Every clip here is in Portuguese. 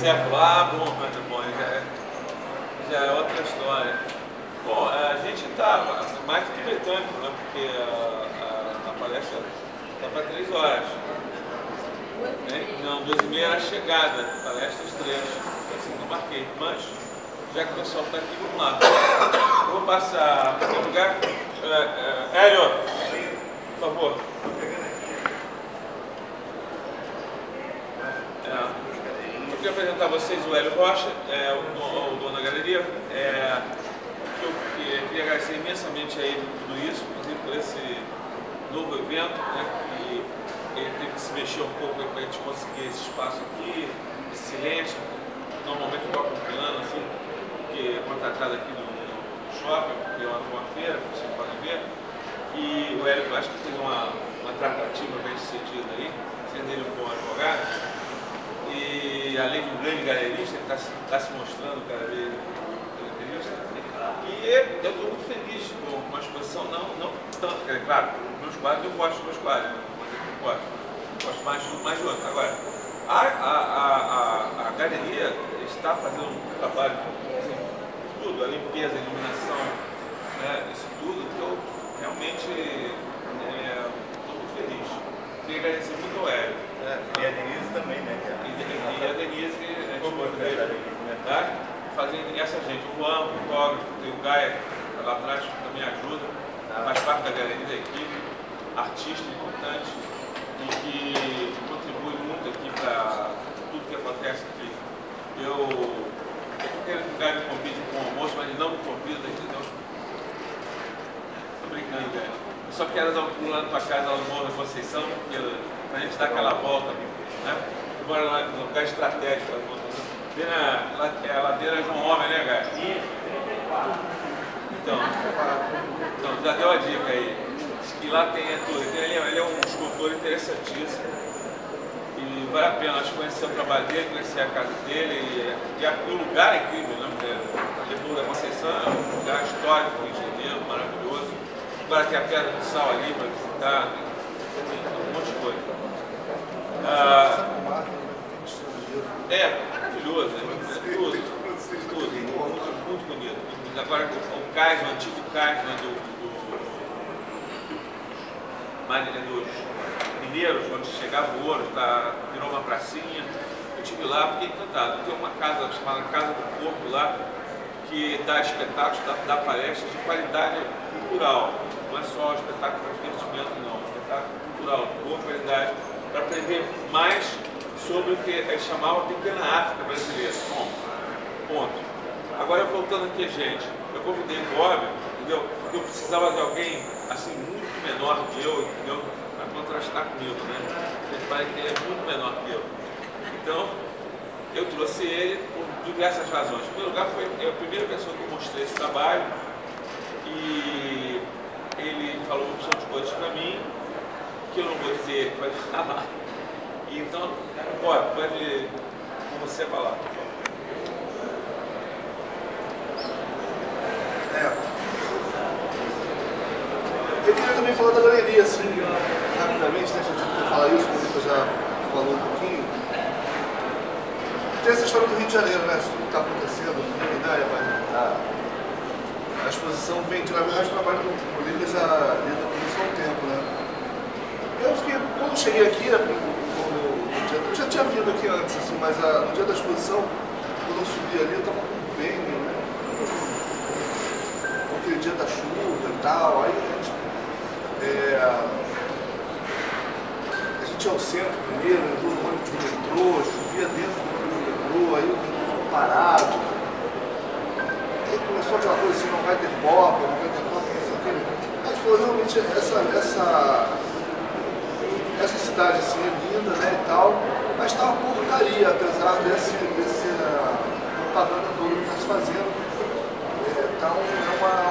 acéfalo. Bom, já é outra história. Bom, a gente está mais do que britânico, né? Porque a palestra está para 3 horas. Né? Não, 2h30 era a chegada, palestra às 3. Assim que eu marquei. Mas, já que o pessoal está aqui, vamos lá. Eu vou passar para o lugar. Hélio, por favor. Eu queria apresentar a vocês o Hélio Rocha, o dono da galeria. Eu queria agradecer imensamente a ele por tudo isso, inclusive por esse novo evento, né, que ele teve que se mexer um pouco para a gente conseguir esse espaço aqui, esse silêncio. Normalmente eu estou acompanhando, assim, porque é contratado aqui no shopping, porque é uma feira, como vocês podem ver. E o Hélio, acho que fez uma tratativa bem sucedida aí, sendo ele um bom advogado. E além de um grande galerista, ele está se mostrando cada vez galerista. E eu estou muito feliz com uma exposição, não tanto, é claro, meus quadros, eu gosto dos meus quadros, mas eu gosto mais de outros. Agora, a galeria está fazendo um trabalho, assim, tudo, a limpeza, a iluminação, né, isso tudo, que eu realmente estou muito feliz. Queria agradecer muito ao Hélio. E a Denise também, né? E a Denise, tá? Fazendo essa gente, o Juan, o fotógrafo, tem o Gaia lá atrás que também ajuda, faz parte da galeria da equipe, artista importante e que contribui muito aqui para tudo que acontece aqui. Eu estou querendo que o Gaia me convide com o almoço, mas ele não me convida, entendeu? Estou brincando, Gaia. Eu só quero dar um pulo lá na tua casa, lá no Morro da Conceição, para a gente dar aquela volta, né? Agora lá no lugar estratégico, a ladeira João Homem, né, Gaia? Então, já deu a dica aí. Diz que lá tem tudo. Ele é um escultor interessantíssimo. E vale a pena, acho que conhecer o trabalho dele, conhecer a casa dele. E o lugar é incrível, né? Porque Morro da Conceição é um lugar histórico, engenheiro, maravilhoso. Agora tem a Pedra do Sal ali para visitar, tem um monte de coisa. Maravilhoso, né? Tudo, muito bonito. Agora o cais, o antigo cais, né, dos mineiros, onde chegava o ouro, virou uma pracinha. Eu estive lá, fiquei encantado. Tem uma casa chamada Casa do Porto lá, que dá espetáculos, dá palestras de qualidade cultural. Não é só espetáculo para divertimento, não. Espetáculo cultural, de boa qualidade, para aprender mais sobre o que eles chamavam a pequena África brasileira. Bom, ponto. Agora, voltando aqui, gente, eu convidei o Bob, entendeu? Porque eu precisava de alguém, assim, muito menor que eu, entendeu? Para contrastar comigo, né? Ele parece que ele é muito menor que eu. Então, eu trouxe ele por diversas razões. Em primeiro lugar, foi a primeira pessoa que eu mostrei esse trabalho e ele falou uma opção de coisas para mim, que eu não vou dizer, ele vai falar. Então, pode com você falar, por favor. Eu queria também falar da galeria, assim, rapidamente, né? Já falar isso, como você já falou um pouquinho. Tem essa história do Rio de Janeiro, né? Isso tudo que está acontecendo, a exposição vem de, na verdade, o trabalho do Lívia já lida com isso há um tempo, né? Quando eu cheguei aqui, eu já tinha vindo aqui antes, assim, mas no dia da exposição, quando eu subi ali, eu estava com bem, né? Aquele dia da chuva e tal, aí a gente ia ao centro primeiro, entrou no ônibus do metrô, chovia dentro do ônibus do metrô, aí o metrô ficou parado. Aí começou aquela coisa assim, não vai ter copa, não sei o quê. Mas foi realmente essa cidade assim é linda, né, e tal, mas está uma porcaria, apesar desse propaganda toda que está se fazendo. Então é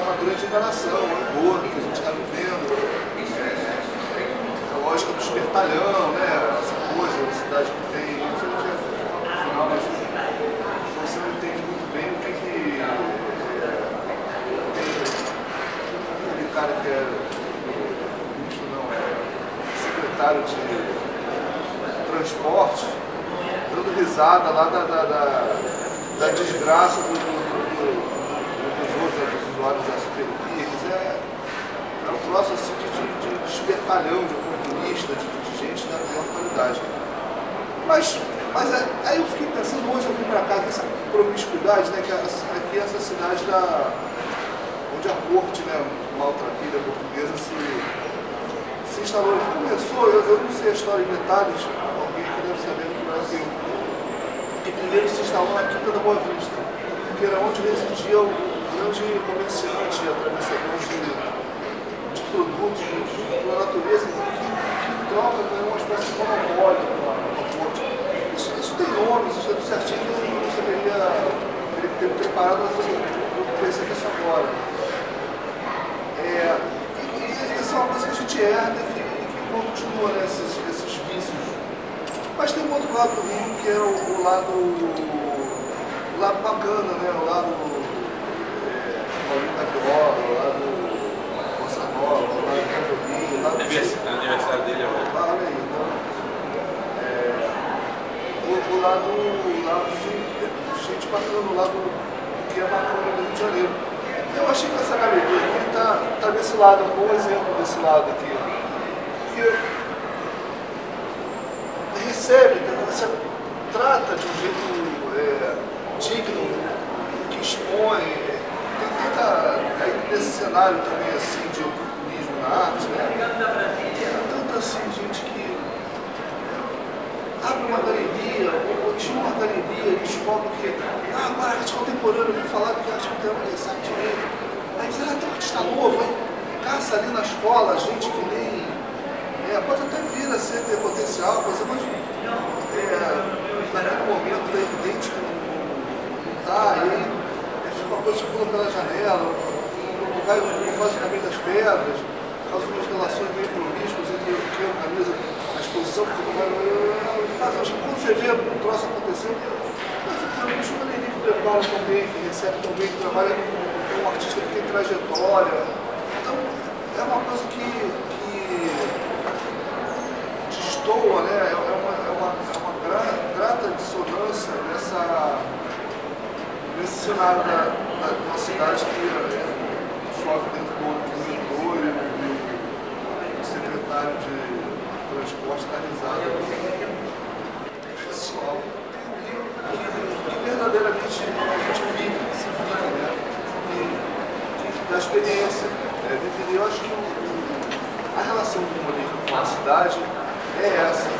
uma grande enganação, um engorro que a gente está vivendo. A lógica do espertalhão, né? Essa coisa, a cidade que tem. No final, você não entende muito bem o que aquele cara que é secretário de transporte, dando risada. risada lá da desgraça dos outros usuários da Superligas. É um troço assim de espertalhão, de oportunista, de gente da pior qualidade. Mas aí eu fiquei pensando, hoje eu vim para cá, essa promiscuidade, né, que aqui é essa cidade onde a corte, né, maltrapilha portuguesa se instalou. Começou, eu não sei a história em detalhes, alguém que deve saber no Brasil. E primeiro se instalou na Quinta da Boa Vista, que era onde residia o grande comerciante, atravessador de produtos da natureza, que troca, né, uma espécie de monopólio com a corte. Isso tem nomes, isso é tudo certinho, que você teria ter preparado, mas eu pensei nisso agora. E isso é uma coisa que a gente herda e que continua, né, esses vícios. Mas tem um outro lado do Rio, que é o lado bacana, né, o lado Paulinho da Viola, o lado Bossa Nova, o lado Camboriú, o lado... Aniversário dele é o... Olha aí, então... o lado de gente bacana, o lado que é bacana do Rio de Janeiro. Eu achei que essa galeria aqui está desse lado, um bom exemplo desse lado aqui. Que recebe, você trata de um jeito digno, que expõe, tenta, aí nesse cenário também assim de oportunismo na arte, né? Tanta assim, gente que abre uma galeria, ou tinha uma galeria e descobre que agora a arte contemporânea, eu vim falar que a arte contemporânea nem sabe direito. Aí diz, tem um artista novo, aí caça ali na escola, gente que nem... pode até vir a ser, ter potencial, mas naquele momento é evidente que não está, e aí fica uma coisa que pula pela janela, não faz o caminho das pedras, causa umas relações meio promíscuas entre o que organiza a exposição, quando você vê um troço acontecer, mas uma galeria que prepara também, que recebe também, que trabalha com um artista que tem trajetória. Então, é uma coisa que destoa, né? É uma grata dissonância nesse cenário de uma cidade que chove dentro do metrô e o secretário de transporte está risado. Pessoal, que verdadeiramente a gente vive, se vive, né? E da experiência. Eu acho que a relação do humorismo com a cidade é essa.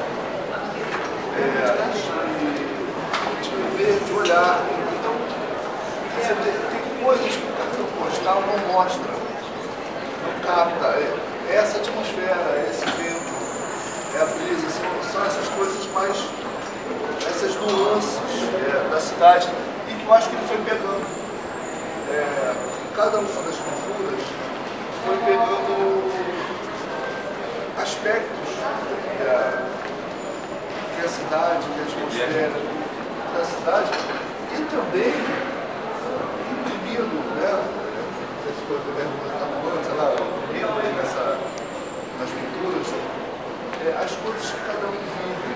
De viver, de olhar. Então, você tem coisas que o cartão postal não mostra, não capta. É essa atmosfera, é esse vento, é a brisa, são essas coisas mais, essas nuances da cidade, e que eu acho que ele foi pegando. Cada uma das pinturas foi pegando aspectos que a cidade, que a atmosfera da cidade, e também imprimindo, né? Não sei se foi o governo que está falando, sei lá, imprimindo nas pinturas, as coisas que cada um vive,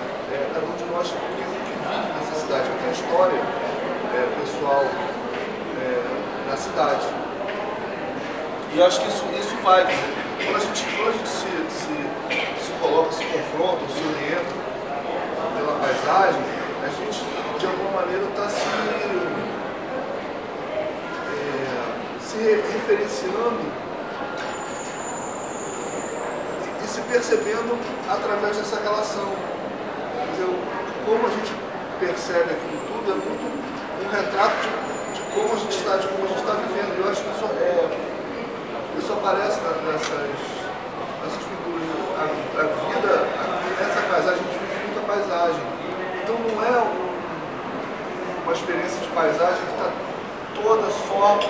cada um de nós que vive nessa cidade, que tem a história pessoal da cidade. E eu acho que isso vai, quando a gente se coloca, se confronta, se orienta pela paisagem, a gente de alguma maneira está se referenciando e se percebendo através dessa relação. Quer dizer, como a gente percebe aquilo tudo é muito um retrato de como a gente está, vivendo. Eu acho que isso aparece nessas pinturas. A vida, nessa paisagem, a gente vive muita paisagem. Então não é uma experiência de paisagem que está toda só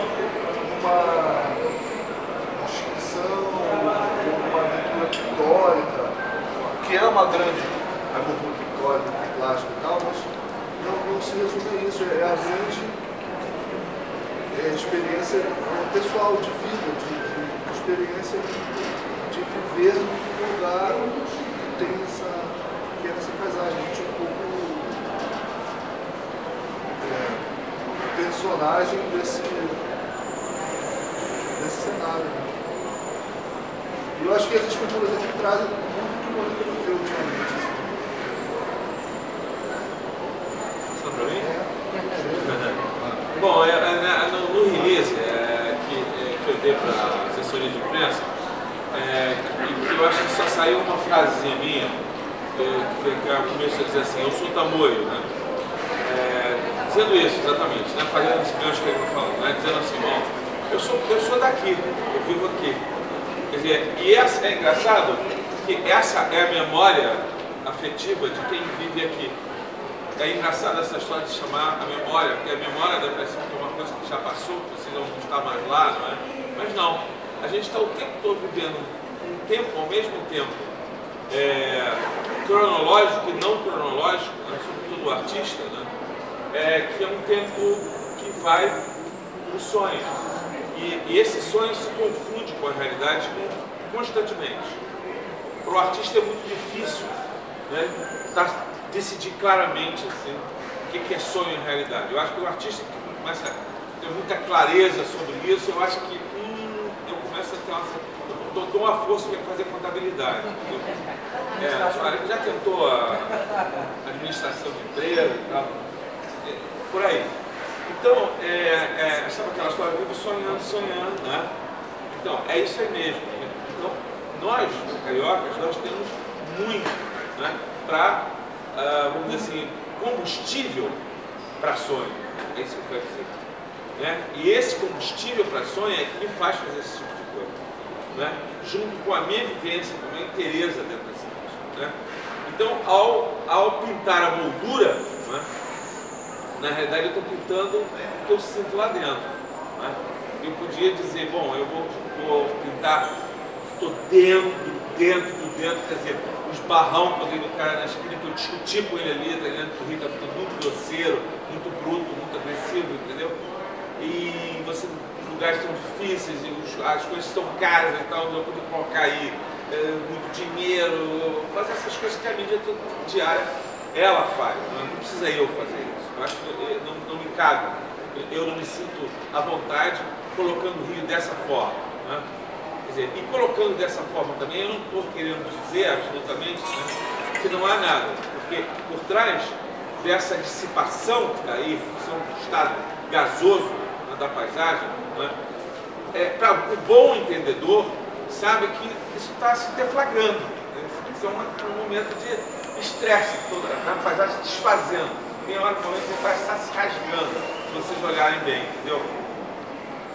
numa descrição, uma aventura pictórica, que é uma grande aventura pictórica, plástica e tal, mas não se resume a isso. É a grande experiência pessoal, de vida, de experiência de viver num lugar que tem essa paisagem. A gente um pouco personagem desse cenário. E eu acho que essas culturas aqui trazem muito do que o Mônica viveu ultimamente. Só para mim? Bom, no release que eu dei para a assessoria de imprensa, eu acho que só saiu uma frasezinha minha, que eu comecei a dizer assim, eu sou tamoio, né? Dizendo isso, exatamente, né? Fazendo esse gancho que ele está falando, né? Dizendo assim, bom, eu sou daqui, eu vivo aqui. Quer dizer, e é engraçado que essa é a memória afetiva de quem vive aqui. É engraçado essa história de chamar a memória, porque a memória da depressão é uma coisa que já passou, que você não está mais lá, não é? Mas não, a gente está o tempo todo vivendo um tempo ao mesmo tempo, cronológico e não cronológico, né? Sobretudo o artista, né? Que é um tempo que vai para o sonho. E esse sonho se confunde com a realidade constantemente. Para o artista é muito difícil, né, decidir claramente assim, o que é sonho e realidade. Eu acho que o artista que começa a ter muita clareza sobre isso, eu acho que eu começo a ter uma força para fazer contabilidade. A gente já tentou a administração de empresa e tal, por aí. Então, sabe aquela história? Vivo sonhando, né? Então, é isso aí mesmo. Então, nós, cariocas, nós temos muito, né, para, vamos dizer assim, combustível para sonho. É isso que eu quero dizer. Né? E esse combustível para sonho é que me faz fazer esse tipo de coisa. Né? Junto com a minha vivência, com a minha interesse dentro desse mundo. Né? Então, ao pintar a moldura, né, na realidade eu estou pintando o que eu sinto lá dentro. Né? Eu podia dizer, bom, eu vou pintar, estou dentro, quer dizer, os barrão que eu dei no cara na esquina, que eu discuti com ele ali, tá entendendo? Que o Rio está ficando muito grosseiro, muito bruto, muito agressivo, entendeu? E os lugares estão difíceis, e as coisas estão caras e tal, eu poder colocar aí muito dinheiro, fazer essas coisas que a mídia diária ela faz, não precisa eu fazer isso. Eu acho que não me cabe, eu não me sinto à vontade colocando o Rio dessa forma. Né? Quer dizer, e colocando dessa forma também, eu não estou querendo dizer absolutamente, né, que não há nada, porque por trás dessa dissipação que está aí, que é um estado gasoso, né, da paisagem, né, para o bom entendedor, sabe que isso está se deflagrando. Né? Isso é um momento de estresse, toda a paisagem se desfazendo. Tem hora que você vai estar se rasgando, se vocês olharem bem, entendeu?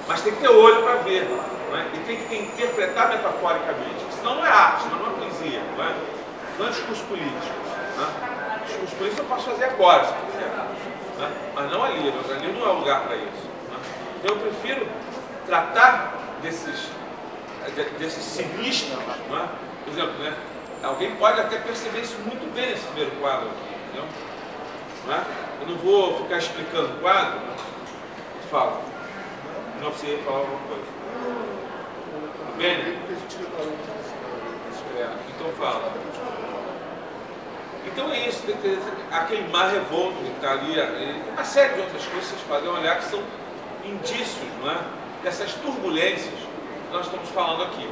Mas tem que ter olho para ver, né? E tem que interpretar metaforicamente, senão não é arte, senão não é poesia, não é? Não é discurso político. Né? Discurso político eu posso fazer agora, se quiser, né? Mas não ali não é o lugar para isso. Né? Então eu prefiro tratar desses sinistros, né? Por exemplo, né? Alguém pode até perceber isso muito bem nesse primeiro quadro aqui, entendeu? Né? Eu não vou ficar explicando o quadro, fala. Não sei falar alguma coisa. Tudo bem? Então fala. Então é isso, aquele mar revolto que está ali, uma série de outras coisas que vocês podem olhar que são indícios, não é? Dessas turbulências que nós estamos falando aqui.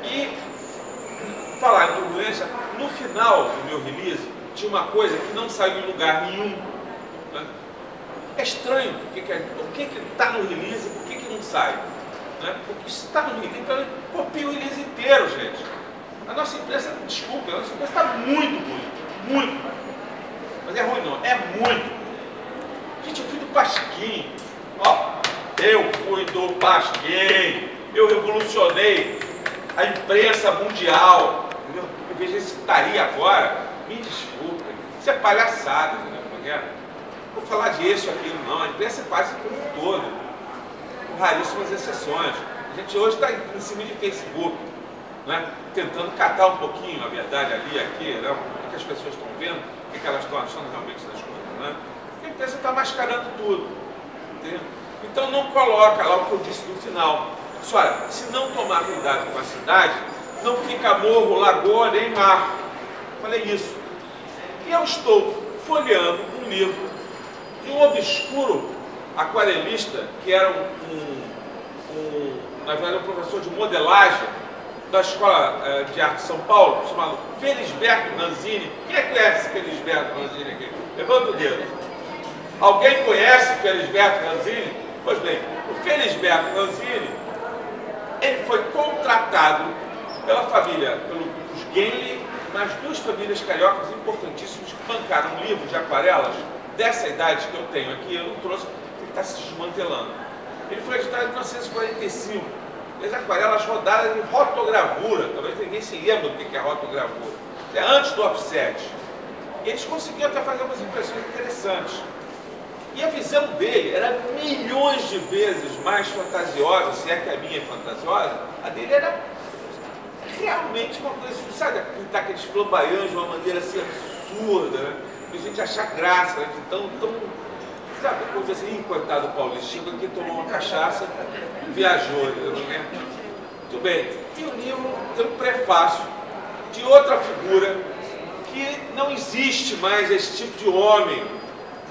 E falar em turbulência, no final do meu release, tinha uma coisa que não saiu em lugar nenhum. Né? É estranho o que está no release e por que não sai. Né? Porque se está no release, então copia o release inteiro, gente. A nossa imprensa, desculpa, a nossa imprensa está muito ruim. Muito. Mas é ruim não, é muito. Gente, eu fui do Pasquim. Ó, eu fui do Pasquim. Eu revolucionei a imprensa mundial. Entendeu? Eu vejo esse putaria agora. Me desculpem. Isso é palhaçada, entendeu? Não vou falar disso, aquilo, não. A imprensa faz isso como um todo. Com raríssimas exceções. A gente hoje está em cima de Facebook, né? Tentando catar um pouquinho a verdade ali, aqui, né? O que as pessoas estão vendo, o que elas estão achando realmente das coisas, né? A imprensa está mascarando tudo. Entendeu? Então não coloca lá o que eu disse no final. Olha, se não tomar cuidado com a cidade, não fica morro, lagoa nem mar. Falei isso. E eu estou folheando um livro de um obscuro aquarelista, que era na verdade, um professor de modelagem da Escola de Arte de São Paulo, chamado Felisberto Ranzini. Quem é que conhece Felisberto Ranzini aqui? Levanta o dedo. Alguém conhece Felisberto Ranzini? Pois bem, o Felisberto Ranzini, ele foi contratado pela família, pelos Genli, mas duas famílias cariocas importantíssimas que bancaram um livro de aquarelas dessa idade que eu tenho aqui, eu não trouxe, porque está se desmantelando. Ele foi editado em 1945. As aquarelas rodadas em rotogravura, talvez ninguém se lembre do que é rotogravura. É antes do offset. E eles conseguiam até fazer umas impressões interessantes. E a visão dele era milhões de vezes mais fantasiosa, se é que a minha é fantasiosa, a dele era realmente uma coisa, sabe, pintar aqueles flamboyantes de uma maneira assim absurda, né? E a gente achar graça, né? Então, sabe, como dizer assim, coitado do Paulista, chegou aqui, tomou uma cachaça, viajou, né? Muito bem. E o livro tem um prefácio de outra figura que não existe mais esse tipo de homem,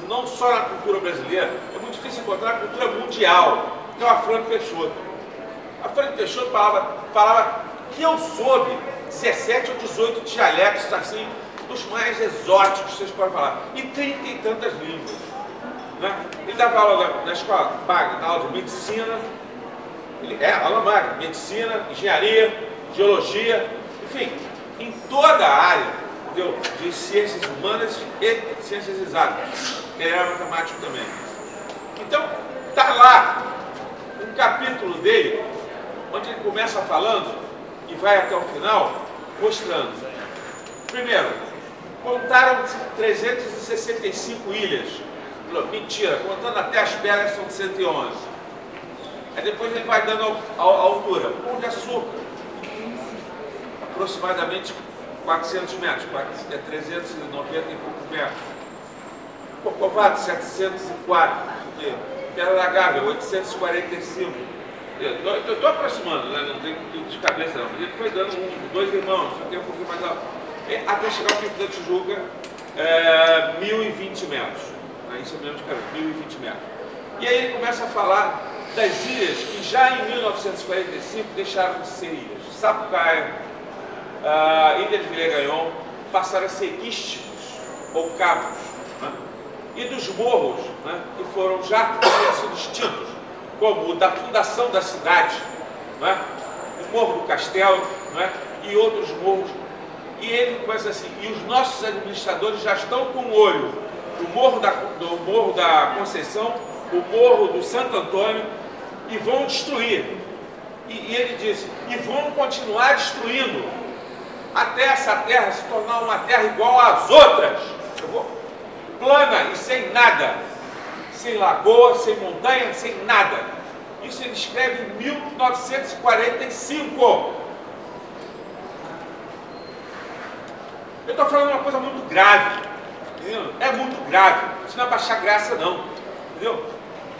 não só na cultura brasileira, é muito difícil encontrar na cultura mundial, que é o Afrânio Peixoto. Afrânio Peixoto falava que eu soube 17 ou 18 dialetos, assim, dos mais exóticos que vocês podem falar, e 30 e tantas línguas. Né? Ele dava aula na escola magna, na aula de medicina, aula magna, medicina, engenharia, geologia, enfim, em toda a área, entendeu? De ciências humanas e ciências exatas. Ele era matemático também. Então, está lá um capítulo dele, onde ele começa falando e vai até o final, mostrando. Primeiro, contaram-se 365 ilhas. Mentira, contando até as pedras são 111. Aí depois ele vai dando a altura. O Pão de Açúcar, aproximadamente 400 metros, é 390 e poucos metros. Corcovado, 704. Pedra da Gávea, 845. Eu estou aproximando, né? Não tenho tudo de cabeça não. Mas ele foi dando dois irmãos, só tem um pouquinho mais alto. Até chegar ao Pico da Tijuca, 1020 metros. Isso mesmo de cabeça, 1020 metros. E aí ele começa a falar das ilhas que já em 1945 deixaram de ser ilhas. Sapucaia, Ilha de Villegagnon, passaram a ser istmos ou cabos. Né? E dos morros, né, que foram já sido extintos, como o da fundação da cidade, né, o Morro do Castelo, né, e outros morros. E ele começa assim, e os nossos administradores já estão com o olho do Morro da Conceição, o Morro do Santo Antônio, e vão destruir. E ele disse, e vão continuar destruindo, até essa terra se tornar uma terra igual às outras. Plana e sem nada, sem lagoa, sem montanha, sem nada. Isso ele escreve em 1945. Eu estou falando uma coisa muito grave, entendeu? É muito grave, isso não é baixar graça não, entendeu?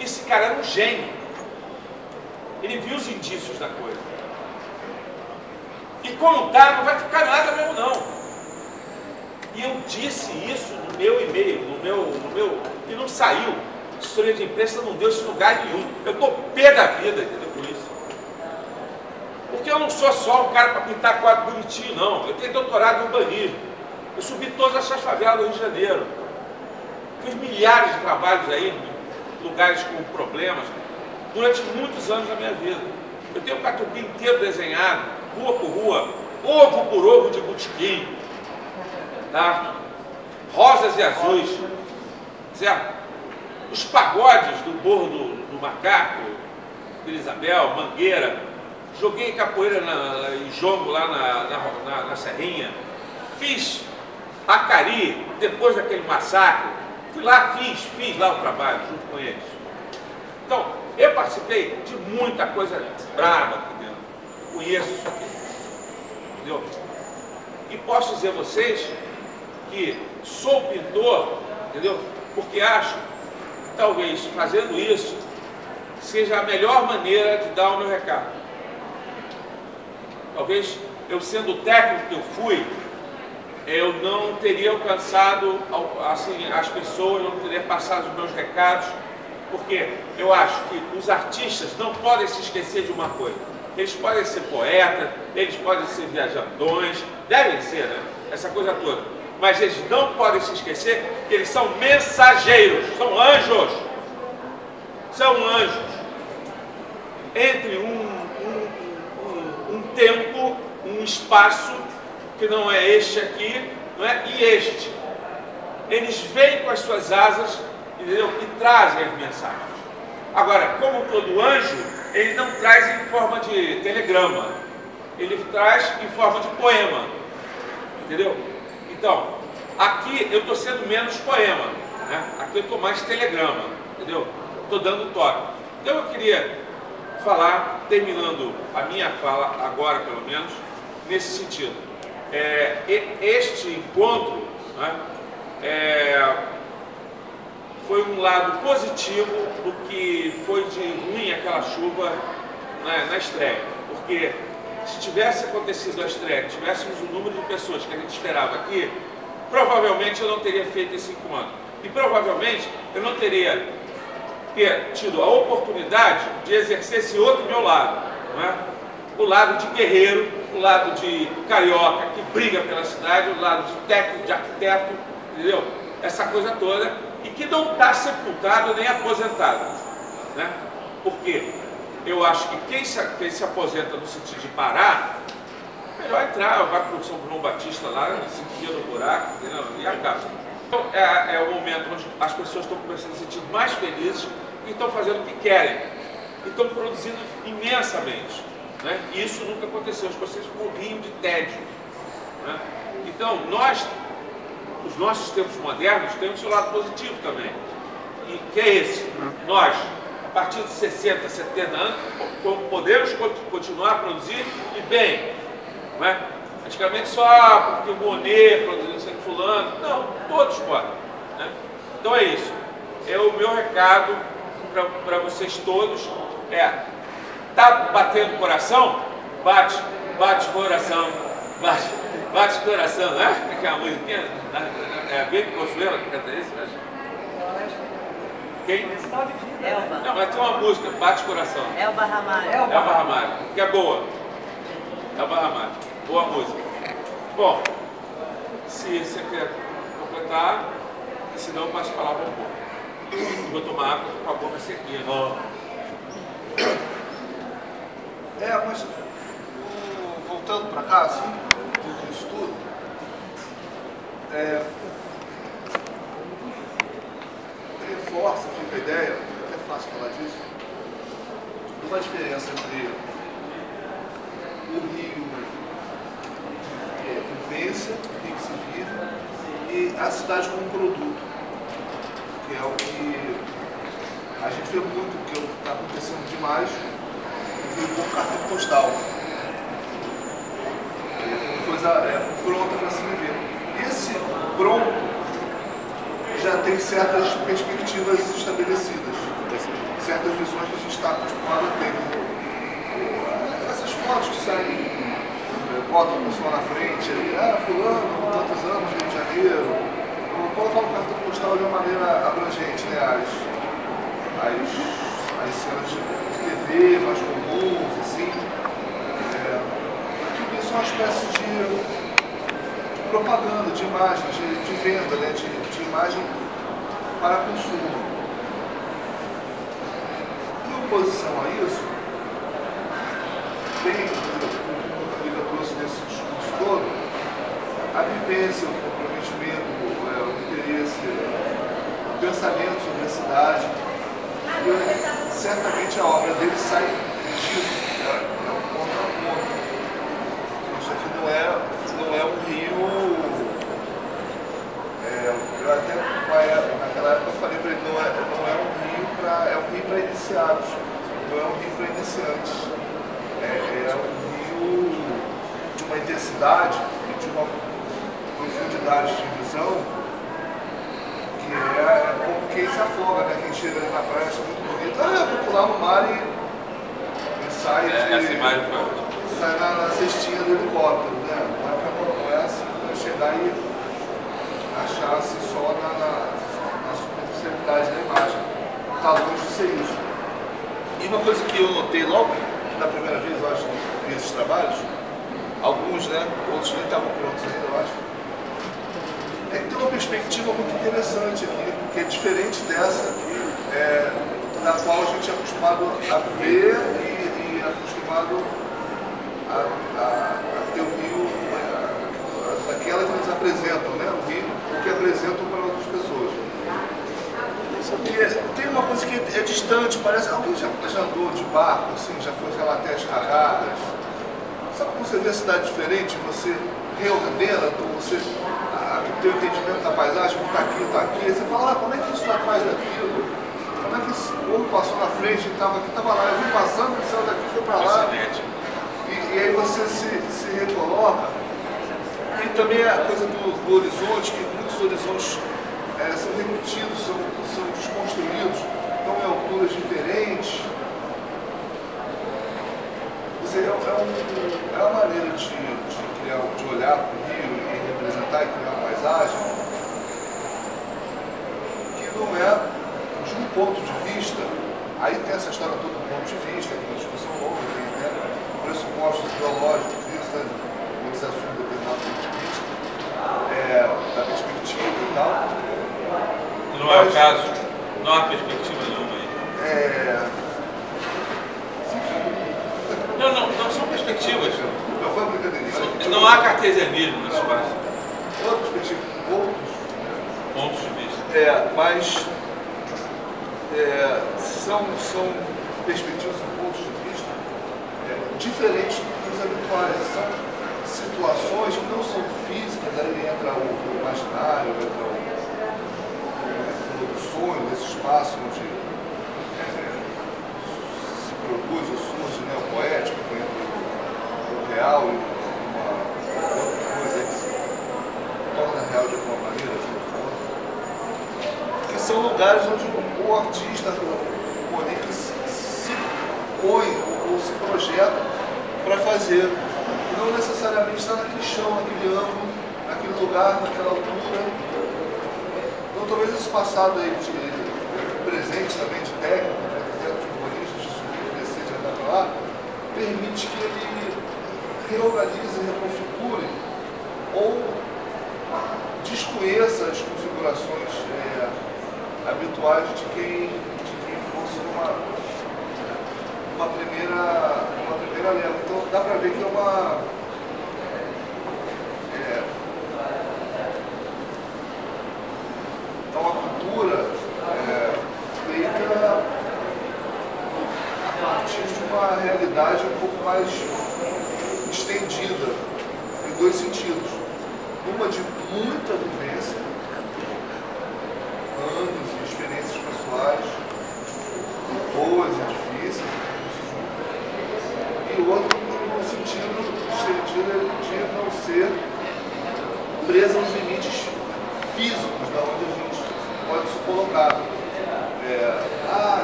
Esse cara era um gênio, ele viu os indícios da coisa. E como tá, não vai ficar nada mesmo não. E eu disse isso no meu e-mail, e não saiu. A assessoria de imprensa não deu isso em lugar nenhum. Eu estou pé da vida, entendeu, por isso. Porque eu não sou só um cara para pintar quadro bonitinho, não. Eu tenho doutorado em urbanismo. Eu subi todas essas favelas do Rio de Janeiro. Fiz milhares de trabalhos aí, em lugares com problemas, durante muitos anos da minha vida. Eu tenho o Catupi inteiro desenhado, rua por rua, ovo por ovo de botequim. Tá? Rosas e azuis, certo? Os pagodes do Morro do Macaco, Vila Isabel, Mangueira, joguei capoeira em jongo lá na Serrinha, fiz Acari, depois daquele massacre, fui lá, fiz lá o trabalho junto com eles. Então, eu participei de muita coisa brava aqui dentro, conheço isso aqui, entendeu? E posso dizer a vocês que sou pintor, entendeu? Porque acho que talvez fazendo isso seja a melhor maneira de dar o meu recado. Talvez eu sendo o técnico que eu fui, eu não teria alcançado assim, as pessoas, não teria passado os meus recados Porque eu acho que os artistas não podem se esquecer de uma coisa. Eles podem ser poetas, eles podem ser viajandões, devem ser, né? Essa coisa toda. Mas eles não podem se esquecer que eles são mensageiros, são anjos. São anjos. Entre um tempo, um espaço, que não é este aqui, não é? E este. Eles vêm com as suas asas, entendeu? E trazem as mensagens. Agora, como todo anjo, ele não traz em forma de telegrama, ele traz em forma de poema, entendeu? Então, aqui eu estou sendo menos poema, né? Aqui eu estou mais telegrama, entendeu? Estou dando toque. Então eu queria falar, terminando a minha fala, agora pelo menos, nesse sentido. Este encontro, né, foi um lado positivo do que foi de ruim aquela chuva na estreia. Porque se tivesse acontecido a estreia, tivéssemos o número de pessoas que a gente esperava aqui, provavelmente eu não teria feito esse encontro. E provavelmente eu não teria tido a oportunidade de exercer esse outro meu lado, não é? O lado de guerreiro, o lado de carioca que briga pela cidade, o lado de técnico, de arquiteto, entendeu? Essa coisa toda, e que não está sepultado nem aposentado, né? Porque eu acho que quem se aposenta no sentido de parar, melhor entrar, vai para o São João Batista lá, se enfia no buraco, entendeu? E acaba. Então é o momento onde as pessoas estão começando a se sentir mais felizes e estão fazendo o que querem, e estão produzindo imensamente, né? E isso nunca aconteceu, as pessoas morriam de tédio, né? Então nós, os nossos tempos modernos, temos o seu lado positivo também, e que é esse: nós, a partir de 60, 70 anos, podemos continuar a produzir e bem, não é? Antigamente só porque o Monet produziu sem fulano, não, todos podem, né? Então é isso, é o meu recado para vocês todos, tá batendo o coração? Bate coração, bate coração, né? Aquela musiquinha, é bem Consuelo que canta isso, né? Quem? Elba. Não, mas tem uma música, Bate Coração. Elba Ramalho. Elba Ramalho, que é boa. Elba Ramalho, boa música. Bom, se você quer completar, senão eu passo a palavra um pouco. Vou tomar água com a boca sequinha. Mas voltando para cá, assim, dito isso tudo, reforça, fica a ideia, é até fácil falar disso, de uma diferença entre o Rio vivência, o Rio que se vive, e a cidade como produto, que é o que a gente vê muito, que está acontecendo demais, como cartão postal. Coisa pronta para se viver. Esse pronto já tem certas perspectivas estabelecidas, certas visões que a gente está acostumado a ter. Essas fotos que saem, botam a pessoa na frente, fulano, tantos anos, Rio de Janeiro. Quando eu falo cartão postal de uma maneira abrangente, né? As cenas de TV mais comuns, assim, tudo isso é uma espécie de propaganda, de imagem, de venda, né? de imagem para consumo. Em oposição a isso, tem, como a Liga trouxe nesse discurso todo, a vivência, o comprometimento, o interesse, o pensamento sobre a cidade. E certamente a obra dele sai disso, é um ponto a ponto. Isso aqui não é um rio. Eu até naquela época eu falei para ele, não é um rio para. É um rio para iniciados, não é um rio para iniciantes. É um rio de uma intensidade e de uma profundidade de visão. É como quem se afoga, né? Quem chega ali na praia acha muito bonito. Vou pular no mar e sai sai na cestinha do helicóptero, né? Não é para essa, para chegar e achar-se só na superficialidade da imagem. está longe de ser isso. E uma coisa que eu notei logo na primeira vez, eu acho, que vi esses trabalhos, alguns, né, outros nem estavam prontos ainda, eu acho, é que tem uma perspectiva muito interessante aqui, que é diferente dessa na qual a gente é acostumado a ver e acostumado a ter o Rio, daquela que nos apresentam, né, o Rio, o que apresentam para outras pessoas. Porque tem uma coisa que é distante, parece. Alguém já andou de barco, assim, já foi, sei lá, até as Carradas. Sabe quando você vê a cidade diferente, você reordena, você tem o entendimento da paisagem, está aqui, aí você fala, como é que isso está atrás daquilo? Como é que esse povo passou na frente, estava lá, eu vim passando, ele saiu daqui, foi para lá. E aí você se recoloca. E também a coisa do horizonte, que muitos horizontes são repetidos, são desconstruídos, estão em alturas diferentes. É uma maneira de olhar para o Rio e representar e criar uma paisagem que não é de um ponto de vista. Aí tem essa história toda do ponto de vista, tem uma discussão longa, tem pressupostos ideológicos disso, né, quando se assume determinado ponto de vista, da perspectiva e tal. Não é o caso, não há perspectiva nenhuma aí. Não são perspectivas. Não foi uma brincadeira. Não há cartesianismo nesse espaço. Outras perspectivas, outros pontos de vista. Mas são perspectivas, são pontos de vista diferentes dos habituais. São situações que não são físicas, aí entra o imaginário, entra o sonho desse espaço onde se produz ou surge, né, o poético, entre o real e uma outra coisa que se torna real de alguma maneira, que são lugares onde o artista, o poder que se põe ou se projeta para fazer. Não necessariamente está naquele chão, naquele ângulo, naquele lugar, naquela altura. Então talvez esse passado aí de presente também, de técnico, de arquiteto, de urbanista, de subir, de descer, de andar para lá, permite que ele reorganize, reconfigure ou desconheça as configurações habituais de quem fosse uma primeira leva. Então dá para ver que é uma cultura feita a partir de uma realidade um pouco mais estendida, em dois sentidos. Uma de muita vivência, anos e experiências pessoais, boas e difíceis, e o outro no sentido estendido de não ser presa aos limites físicos da onde a gente pode se colocar.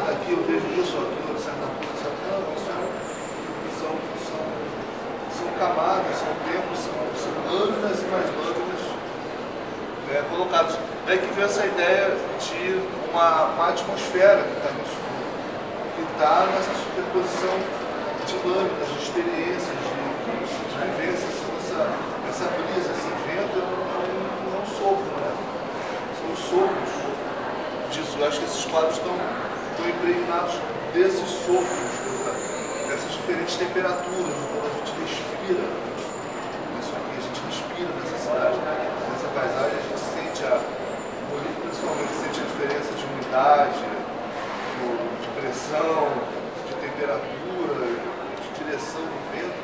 Daqui eu vejo isso, aquilo, de certa forma, não, são camadas, são tempos, são lâminas e mais lâminas colocados. Daí que vem essa ideia de uma atmosfera que está nisso tudo, que está nessa superposição de lâminas, de experiências, de vivências, essa brisa, esse vento é um sopro, né? São os sopros disso. Eu acho que esses quadros estão impregnados desses sopros, dessas diferentes temperaturas, quando a gente respira isso aqui, a gente respira nessa cidade, nessa paisagem, a gente sente principalmente sente a diferença de umidade, de pressão, de temperatura, de direção do vento.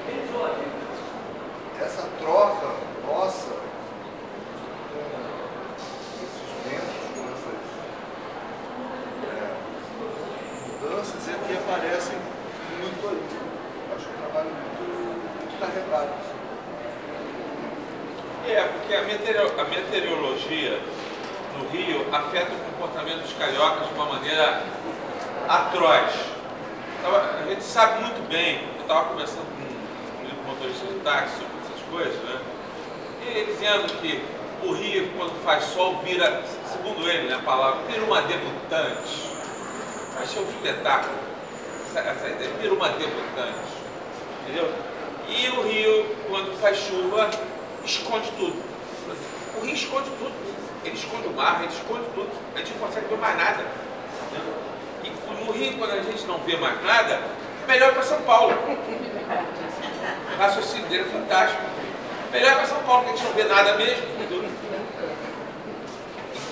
Essa troca nossa com esses ventos, com essas mudanças, é que aparecem muito aí. Acho um trabalho muito carregado. Porque a meteorologia no Rio afeta o comportamento dos cariocas de uma maneira atroz. A gente sabe muito bem, eu estava conversando com um motorista de táxi sobre essas coisas, né? E ele dizendo que o Rio, quando faz sol, vira, segundo ele, né, a palavra, vira uma debutante. Achei um espetáculo. Essa ideia virou uma debutante. Entendeu? E o rio, quando faz chuva, esconde tudo. O rio esconde tudo. Ele esconde o mar, ele esconde tudo. A gente não consegue ver mais nada. Entendeu? E no rio, quando a gente não vê mais nada, melhor ir para São Paulo. O raciocínio dele é fantástico. Melhor ir para São Paulo, porque a gente não vê nada mesmo. Entendeu?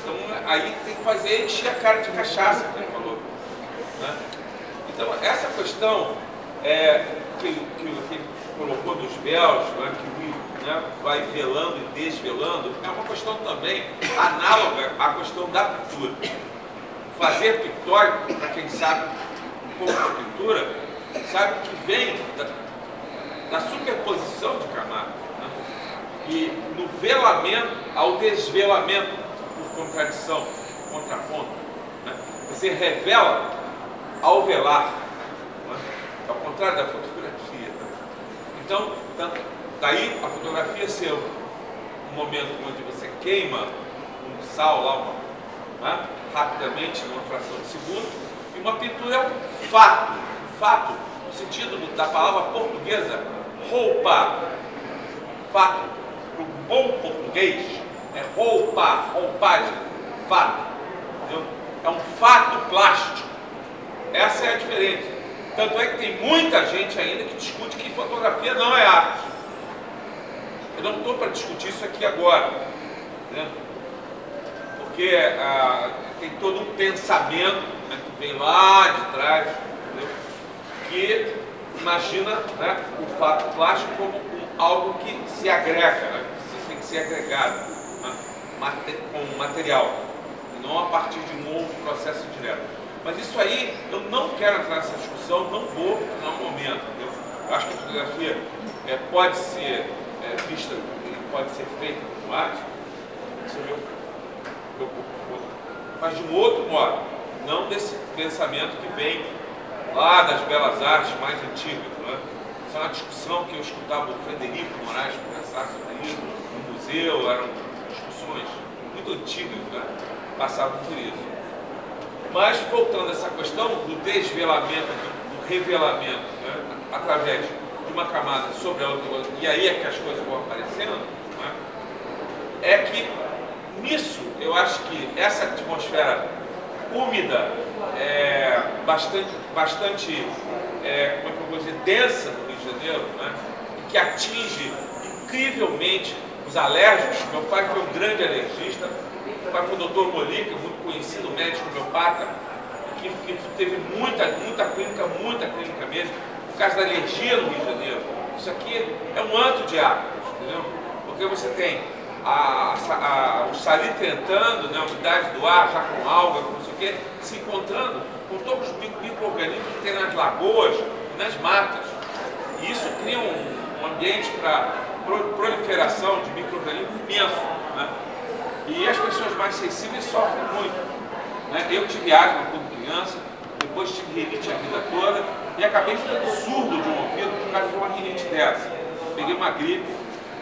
Então aí tem que fazer encher a cara de cachaça, como ele falou. Né? Então essa questão que ele colocou dos véus, né, que o rio, né, vai velando e desvelando, é uma questão também análoga à questão da pintura. Fazer pictórico, para quem sabe um pouco de pintura, sabe que vem da superposição de camadas. Né? E no velamento ao desvelamento, por contradição, contraponto, né? Você revela ao velar, né? Ao contrário da fotografia. Né? Então, daí a fotografia ser um momento onde você queima um sal lá, né? Rapidamente, numa fração de segundo, e uma pintura é um fato, no sentido da palavra portuguesa, roupa, fato, para o bom português, é roupagem, fato, entendeu? É um fato plástico, essa é a diferença. Tanto é que tem muita gente ainda que discute que fotografia não é arte. Eu não estou para discutir isso aqui agora, entendeu? Porque tem todo um pensamento, né, que vem lá de trás, entendeu? Que imagina, né, o fato plástico como algo que se agrega, né, que tem que ser agregado, né, como material, e não a partir de um outro processo direto. Mas isso aí, eu não quero entrar nessa discussão, não vou no momento, entendeu? Eu acho que a fotografia pode ser vista, pode ser feita como arte, isso é meu mas de um outro modo, não desse pensamento que vem lá das belas artes mais antigas. Não é? Isso é uma discussão que eu escutava o Frederico Moraes conversar sobre isso no museu, eram discussões muito antigas, né? Passavam por isso. Mas voltando a essa questão do desvelamento, do revelamento, né? Através de uma camada sobre a outra, e aí é que as coisas vão aparecendo, né? É que nisso, eu acho que essa atmosfera úmida, bastante como é que eu vou dizer, densa no Rio de Janeiro, né? Que atinge incrivelmente os alérgicos. Meu pai foi um grande alergista, meu pai foi o Dr. Molica, muito conhecido médico homeopata, que teve muita clínica mesmo, por causa da alergia no Rio de Janeiro. Isso aqui é um antro de água, entendeu? Porque você tem o salitre entrando, né, a umidade do ar, já com alga, com não sei o quê, se encontrando com todos os micro-organismos que tem nas lagoas e nas matas. E isso cria um ambiente para proliferação de micro-organismos imenso. Né? E as pessoas mais sensíveis sofrem muito. Né? Eu tive asma quando criança, depois tive rinite a vida toda e acabei ficando surdo de um ouvido por causa de uma rinite dessa. Peguei uma gripe.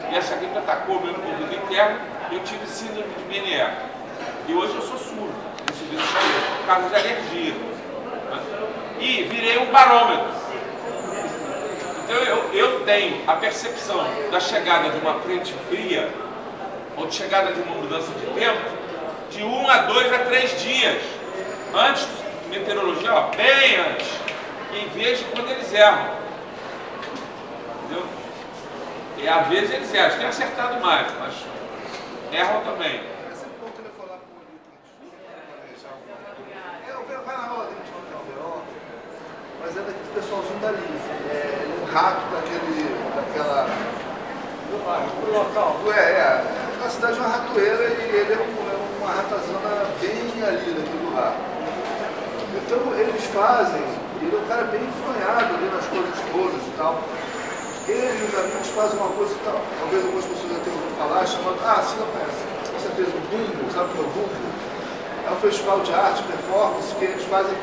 E essa gripe atacou o meu ouvido interno e eu tive síndrome de Meniere. E hoje eu sou surdo, esse vírus por causa de alergia. Né? E virei um barômetro. Então eu tenho a percepção da chegada de uma frente fria ou de chegada de uma mudança de tempo de 1 a 2 a 3 dias antes da meteorologia, ó, bem antes, em vez de quando eles erram. Entendeu? E às vezes eles erram, têm acertado mais, mas erram também. É sempre bom telefonar com o Newton. Vai na roda, mas é daquele pessoalzinho dali. É um rato daquela. Do local. A cidade é uma ratoeira e ele é uma ratazana bem ali daquele rato. Então eles fazem, ele é um cara bem enfronhado ali nas coisas todas e tal. Ele e os amigos fazem uma coisa que talvez algumas pessoas já tenham ouvido falar, chamando, você não conhece, você fez o Bumbo, sabe o que é o Bumbo? É um festival de arte, performance, que eles fazem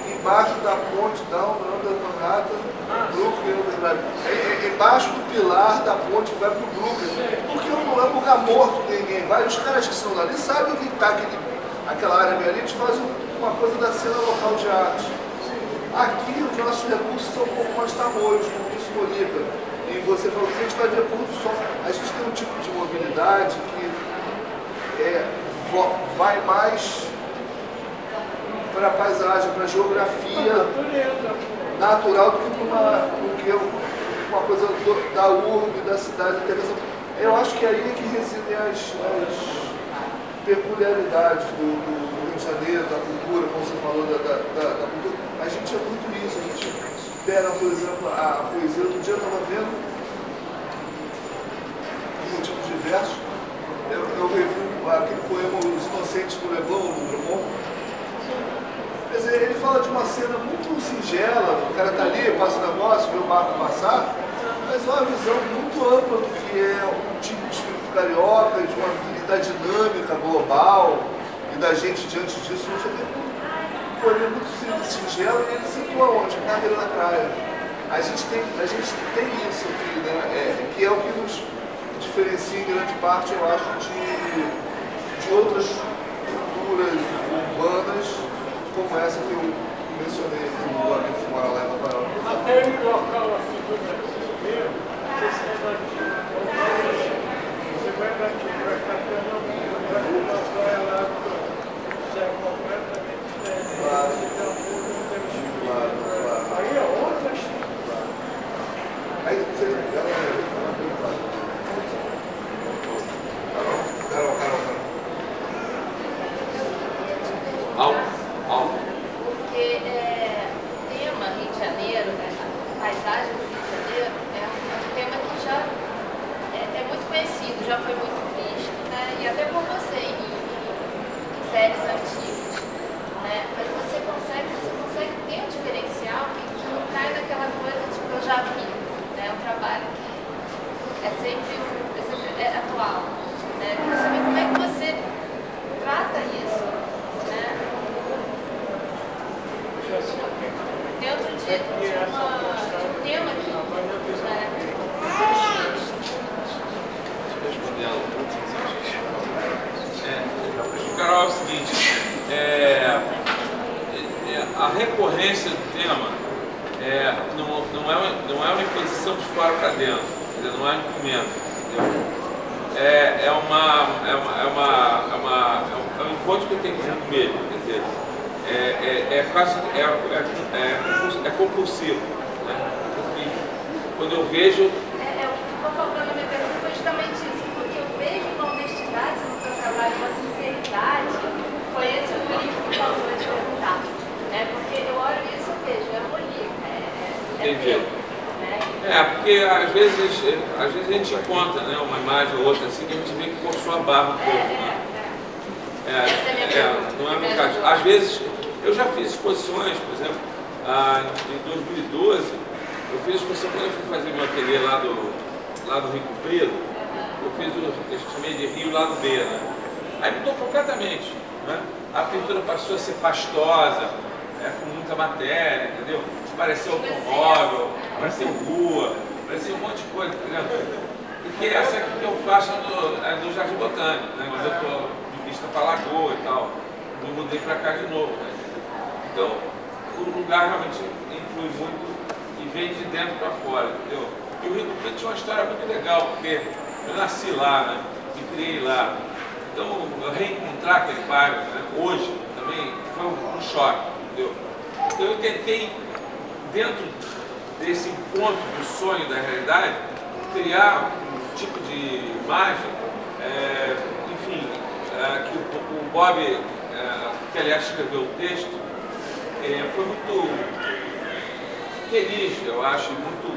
embaixo da ponte da Manhattan, Brooklyn, embaixo do pilar da ponte que vai para o Brooklyn, porque não é um lugar morto, ninguém vai, os caras que são ali sabem que está aquela área ali, eles fazem uma coisa da cena local de arte. Aqui os nossos recursos são um pouco mais tamoios, como disse o Molica. E você falou que a gente vai ver pôr do sol. A gente tem um tipo de mobilidade que vai mais para a paisagem, para a geografia natural do que uma coisa da urbe, da cidade, da televisão. Eu acho que aí é que residem as peculiaridades do Rio de Janeiro, da cultura, como você falou, da cultura. A gente é muito isso, a gente pega, por exemplo, a poesia. Outro dia eu estava vendo um motivo de verso, eu revi aquele poema Os Inocentes do Leblon, do Drummond. Quer dizer, ele fala de uma cena muito singela, o cara está ali, passa o negócio, vê o barco passar, mas é uma visão muito ampla do que é um tipo de espírito carioca, de uma vida dinâmica global, e da gente diante disso, não sei o que, um poema muito singelo, e ele se situa onde? Na beira da praia. A gente tem isso aqui, né? Que é o que nos diferencia em grande parte, eu acho, de outras culturas urbanas, como essa que eu mencionei aqui no amigo que mora lá em Nova York. Até no local assim do brasileiro, você vai daqui para cá, vai uma praia lá, já é completamente diferente. Claro. Aí é outra história. Aí você... Porque o tema Rio de Janeiro, a paisagem do Rio de Janeiro, é um tema que já é muito conhecido, já foi muito visto, né? E até por você em séries antigas, né? Mas você consegue ter um diferencial que não cai naquela coisa tipo, eu já vi, né? É um trabalho que é sempre atual, né? Eu quero saber como é que você trata isso, né? Dentro de um tema aqui, Carol, é o seguinte, a recorrência do tema não é uma imposição de fora para dentro, não é um encomenda, é um encontro que eu tenho comigo mesmo, quer dizer, é compulsivo, né? Porque quando eu vejo... o que ficou faltando na minha pergunta foi justamente isso, porque eu vejo uma honestidade no seu trabalho, uma sinceridade, foi esse o livro que faltou de perguntar, né? Porque eu olho isso e vejo, é Molica, Entendi. teu, né? Porque às vezes a gente encontra, né, uma imagem ou outra assim que a gente vê que forçou a barra um pouco, né? Não é meu caso. Às vezes, eu já fiz exposições, por exemplo, em 2012, eu fiz exposição quando eu fui fazer meu ateliê lá do Rio Comprido, eu chamei de Rio Lado B, né? Aí mudou completamente, né? A pintura passou a ser pastosa, com muita matéria, entendeu? Pareceu automóvel, pareceu rua, pareceu um monte de coisa, entendeu? Porque essa aqui que eu faço do Jardim Botânico, né? Mas eu estou de vista para a Lagoa e tal. Eu mudei para cá de novo, né? Então, o lugar realmente influi muito e vem de dentro para fora, entendeu? E o Rio Comprido tinha uma história muito legal, porque eu nasci lá, né? Me criei lá. Então, reencontrar aquele bairro, né? Hoje também foi um choque, entendeu? Então, eu tentei, dentro desse encontro do sonho e da realidade, criar um tipo de imagem, enfim, que o Bob, que aliás escreveu o texto, foi muito feliz, eu acho, muito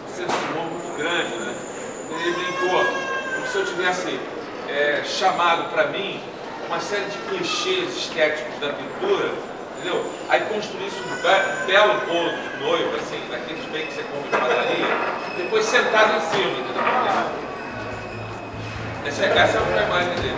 senso de humor muito grande, né? Ele brincou, como se eu tivesse chamado para mim uma série de clichês estéticos da pintura, entendeu? Aí construísse um belo bolo de noivo, assim, daqueles bem que você compra de padaria, depois sentado em cima, entendeu? Essa foi a imagem dele.